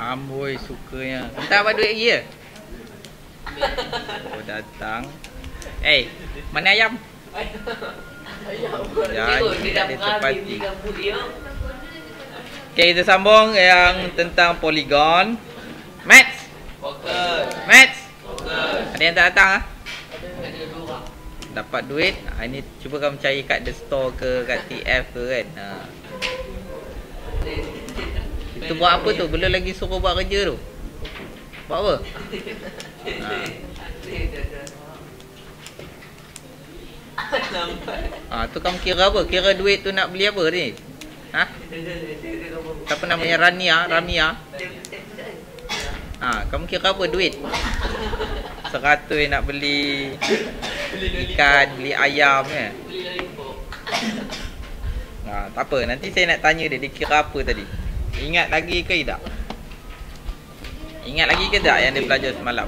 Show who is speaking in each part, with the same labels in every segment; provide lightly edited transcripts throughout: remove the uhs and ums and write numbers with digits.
Speaker 1: Amboi sukanya. Minta apa duit lagi ya? Oh datang. Mana ayam? Ya, dia dah tepati. Okay, kita sambung yang tentang poligon. Maths. Maths. Ada yang tak datang ah? Dapat duit. Ini cuba kamu cari kat The Store ke kat TF ke kan. Itu buat apa tu? Belum lagi suruh buat kerja tu. Buat apa? Tu kamu kira apa? Kira duit tu nak beli apa ni? Siapa namanya? Ramia. Kamu kira apa duit? 100 nak beli ikan, beli ayam kan? Tak apa, nanti saya nak tanya dia kira apa tadi. Ingat lagi ke tak? Ingat lagi ke tak yang dia belajar semalam?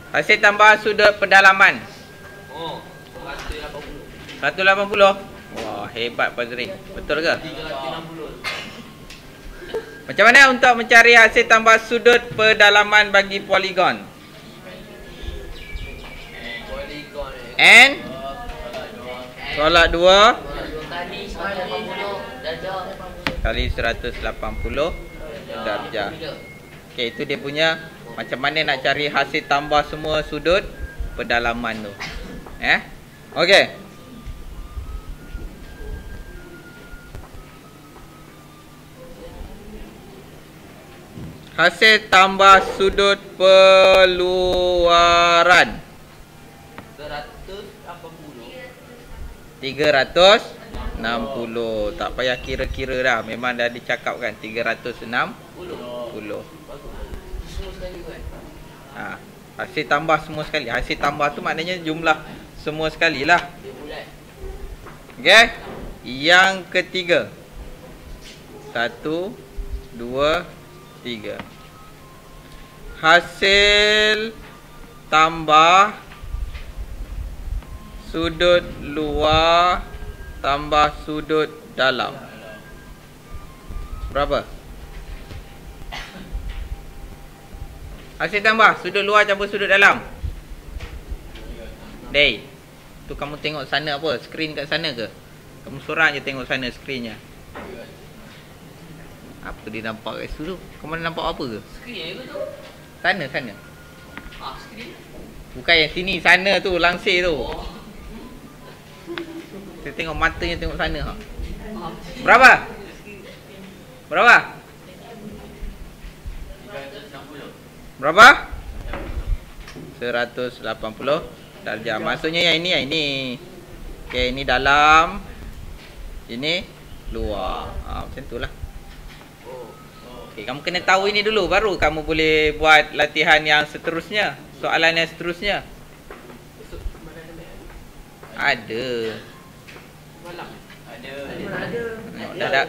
Speaker 1: Hasil tambah sudut pendalaman 180. Wah, hebat Fazrin. Betul ke? 360. Macam mana untuk mencari hasil tambah sudut pendalaman bagi poligon? N tolak 2 kali 180 darjah. Okey, itu dia punya macam mana nak cari hasil tambah semua sudut pendalaman tu. Okey. Hasil tambah sudut peluaran 360. Tak payah kira-kira dah. Memang dah dicakapkan 360. Hasil tambah semua sekali. Hasil tambah tu maknanya jumlah semua sekali lah. Okey. Yang ketiga 1, 2, 3. Hasil tambah sudut luar tambah sudut dalam berapa? Hasil tambah sudut luar campur sudut dalam. Dey, tu kamu tengok sana apa? Skrin kat sana ke? Kamu seorang je tengok sana skrinnya. Apa dia nampak kat situ tu? Kamu nampak apa ke? Skrin ke tu? Sana. Skrin? Bukan yang sini, sana tu, langsir tu. Saya tengok matanya tengok sana. Berapa? 180 darjah. Maksudnya yang ini. Okey, ini dalam, ini luar. Macam tu lah. Okey, kamu kena tahu ini dulu, baru kamu boleh buat latihan yang seterusnya, soalan yang seterusnya. Ada. Dah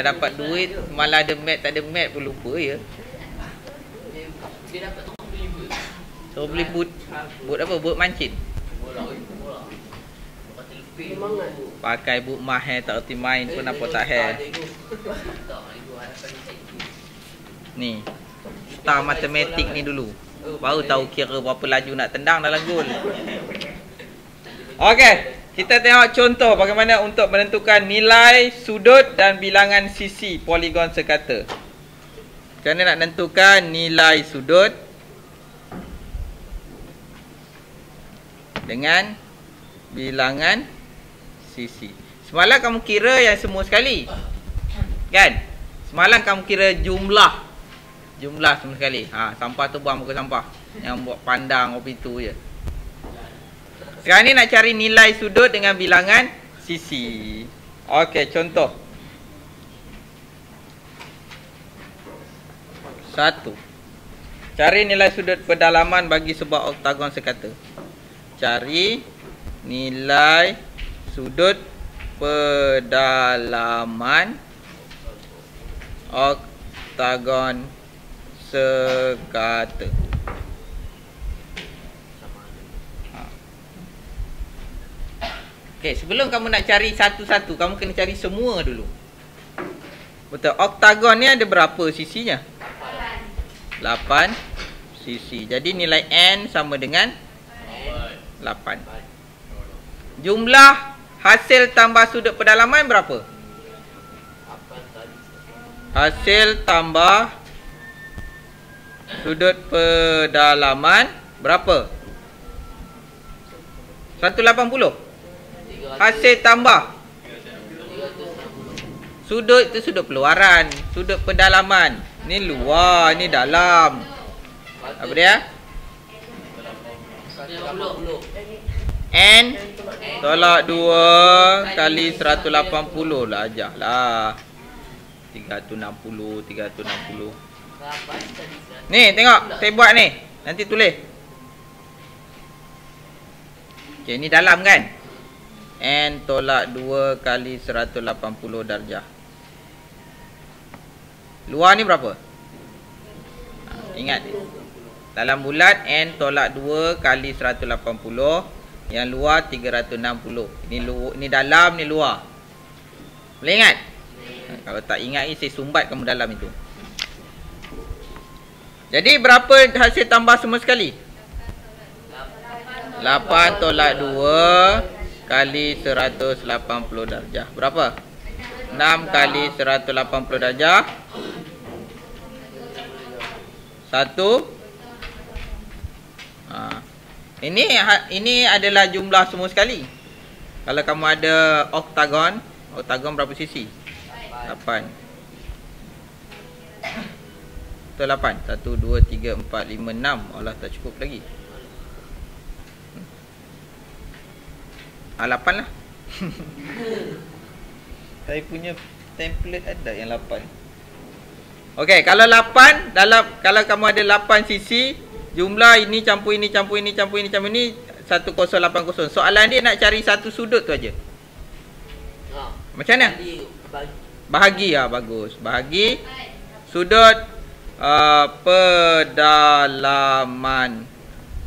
Speaker 1: dapat duit, malah ada mat, tak ada mat pun lupa ya. Dia dapat so beli boot apa? Boot mancin. Pakai boot mahal tak erti main pun apa tak hair. Ni star matematik ni dulu, baru tahu kira berapa laju nak tendang dalam gol. Okey, kita tengok contoh bagaimana untuk menentukan nilai sudut dan bilangan sisi poligon sekata. Macam mana nak tentukan nilai sudut dengan bilangan sisi. Semalam kamu kira yang semua sekali, kan? Semalam kamu kira jumlah semua sekali. Sampah tu buang muka sampah, yang buat pandang kopi tu je. Sekarang ni nak cari nilai sudut dengan bilangan sisi. Okey, contoh 1. Cari nilai sudut pendalaman bagi sebuah oktagon sekata. Cari nilai sudut pedalaman oktagon sekata. Okey, sebelum kamu nak cari satu-satu, kamu kena cari semua dulu. Betul. Oktagon ni ada berapa sisinya? 8 sisi. Jadi nilai N sama dengan 8. Jumlah hasil tambah sudut pedalaman berapa? Hasil tambah sudut pedalaman berapa? 180. Hasil tambah sudut itu sudut keluaran, sudut pedalaman. Ni luar, ni dalam. Apa dia? N tolak 2 kali 180 lah, ajahlah. 360, 360. Ni tengok, saya buat ni. Nanti tulis. Okey, ni dalam kan? N tolak 2 kali 180 darjah. Luar ni berapa? Ingat, dalam bulat N tolak 2 kali 180. Yang luar 360. Ini dalam, ni luar. Boleh ingat? Kalau tak ingat ni, saya sumbat kamu dalam itu. Jadi berapa hasil tambah semua sekali? 8 tolak 2 kali 180 darjah. Berapa? 6 kali 180 darjah. 1. Ini adalah jumlah semua sekali. Kalau kamu ada oktagon, oktagon berapa sisi? 8. Betul 8. 1, 2, 3, 4, 5, 6. Allah, tak cukup lagi. 8 lah. Saya punya template ada yang 8. Okey, kalau 8 kalau kamu ada 8 sisi, jumlah ini campur ini campur ini campur ini campur ini 1080. Soalan dia nak cari satu sudut tu aja. Macam mana? Bahagi lah, bagus. Bahagi sudut pedalaman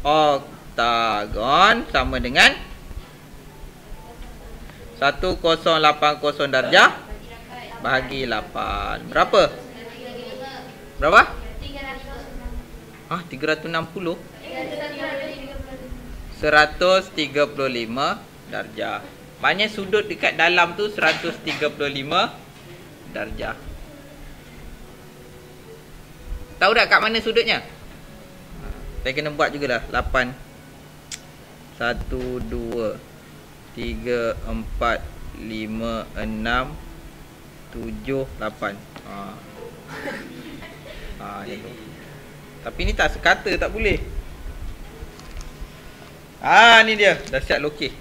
Speaker 1: oktagon sama dengan 1080 darjah bahagi 8. Berapa? Berapa? 360. 135 darjah. Maknanya sudut dekat dalam tu 135 darjah. Tahu tak kat mana sudutnya? Saya kena buat jugalah. 8 1 2 3 4 5 6 7 8. Ni tu. Tapi ni tak sekata, tak boleh. Ni dia, dah siap lokeh.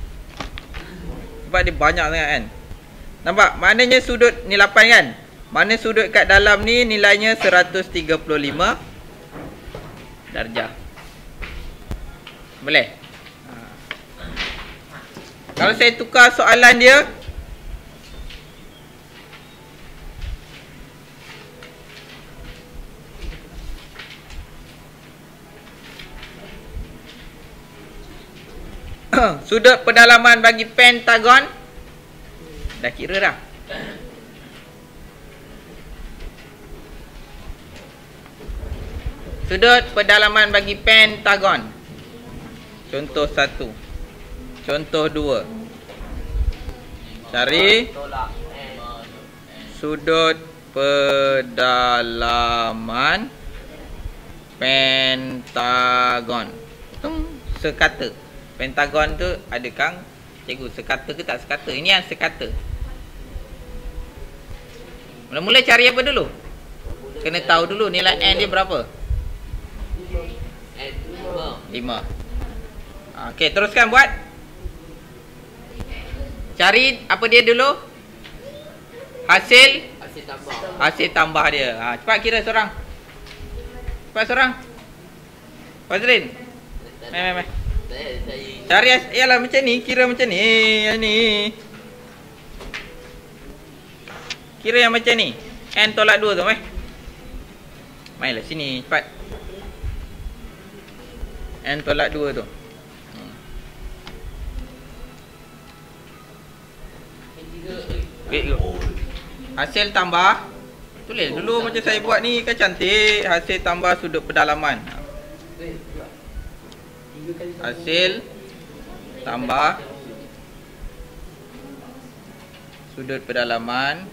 Speaker 1: Sebab dia banyak sangat kan. Nampak? Maknanya sudut ni 8 kan? Mana sudut kat dalam ni nilainya 135 darjah. Boleh? Kalau saya tukar soalan dia, sudut pedalaman bagi pentagon, dah kira dah. Sudut pedalaman bagi pentagon. Contoh 1. Contoh 2. Cari sudut pedalaman pentagon. Sekata. Pentagon tu ada kang cikgu sekata ke tak sekata? Ini yang sekata. Mula-mula cari apa dulu? Kena tahu dulu nilai N dia berapa? 5. Okey, teruskan buat. Cari apa dia dulu? Hasil tambah dia. Cepat kira seorang. Cepat seorang. Fazrin. Mai. Cari ialah macam ni, kira macam ni. Ni. Kira yang macam ni. N tolak 2 tu, mainlah sini, cepat. N tolak 2 tu. Hasil tambah. Tulis dulu macam saya buat ni kan cantik. Hasil tambah sudut pedalaman. Hasil tambah sudut pedalaman.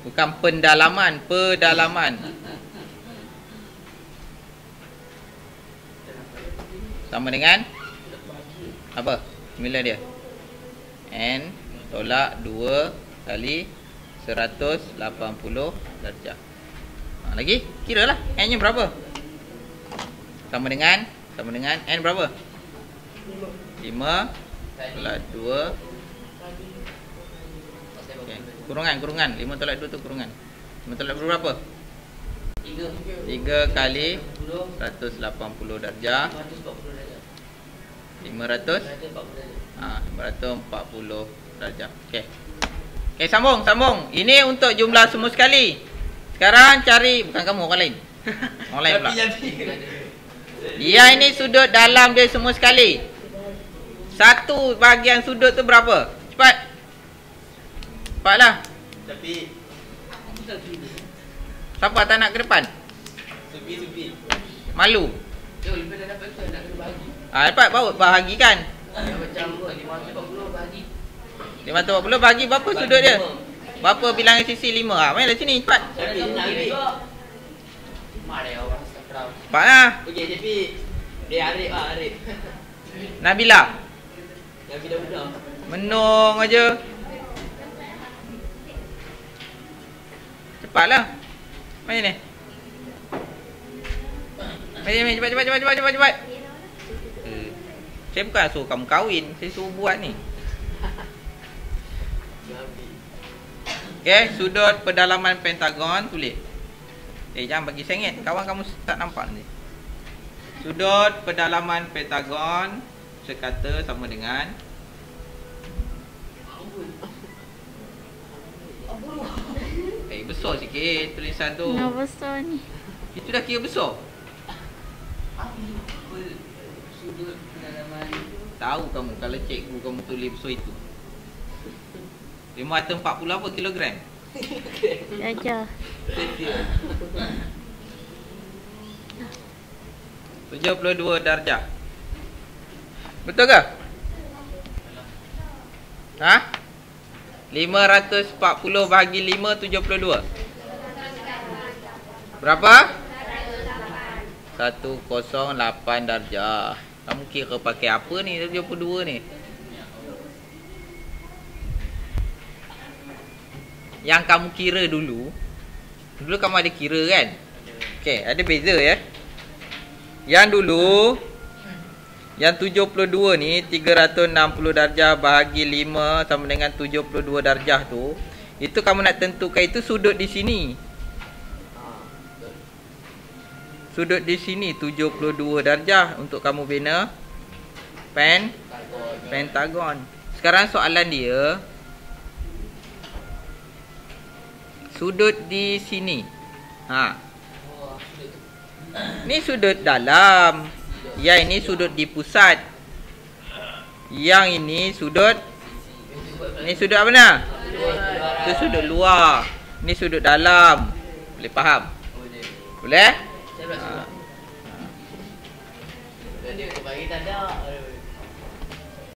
Speaker 1: Bukan pendalaman, pedalaman. Sama dengan apa? Formula dia. N tolak 2 kali 180 darjah. Lagi? Kira lah. N nya berapa? Sama dengan N berapa? 5 tolak 2. Okay. Kurungan 5 tolak 2 tu kurungan. 5 tolak 2 berapa? 3 kali 180 darjah 540 darjah. Okey. Okey, sambung. Ini untuk jumlah semua sekali. Sekarang cari, bukan kamu, orang lain. Orang lain pula. Dia ini sudut dalam dia semua sekali. Satu bahagian sudut tu berapa? Cepat. Cepatlah.
Speaker 2: Tapi
Speaker 1: siapa tak nak ke depan?
Speaker 2: Subi.
Speaker 1: Malu.
Speaker 3: Jom, lepas dah dapat tu nak kena bahagi.
Speaker 1: Dapat bahagikan.
Speaker 3: Macam 540 bahagi.
Speaker 1: 540 bahagi berapa sudut dia? Berapa bilangan sisi? 5. Mainlah sini cepat.
Speaker 3: Tapi nak ambil. Mak dia orang Instagram.
Speaker 1: Cepatlah.
Speaker 2: okey tapi dia Arif.
Speaker 1: Nabila.
Speaker 2: Yang budak-budak.
Speaker 1: Menung aja. Cepatlah. Main ni. Main cepat. Saya bukan suruh kamu kahwin, saya suruh buat ni. Okey, sudut pedalaman pentagon tulis. Jangan bagi sengit, kawan kamu tak nampak nanti. Sudut pedalaman pentagon sekata sama dengan besar sikit tulisan tu.
Speaker 4: Nak besar ni.
Speaker 1: Itu dah kira besar.
Speaker 3: Sudut pedalaman.
Speaker 1: Tahu kamu kalau cikgu kamu tulis besar itu. 540 apa kilogram?
Speaker 4: Darjah.
Speaker 1: 72 darjah. Betul ke? Ha? 540 bahagi 5 72. Berapa? 108 darjah. Kamu kira pakai apa ni 72 ni? Yang kamu kira dulu kamu ada kira kan? Okey, ada beza ya. Yang dulu yang 72 ni 360 darjah bahagi 5 sama dengan 72 darjah tu. Itu kamu nak tentukan itu sudut di sini. Sudut di sini 72 darjah untuk kamu bina pentagon. Sekarang soalan dia sudut di sini. Ni sudut dalam. Yang ini sudut di pusat. Yang ini sudut. Ni sudut apa nak? Itu sudut luar. Ni sudut dalam. Boleh faham? Boleh?
Speaker 3: Dia bagi tanda.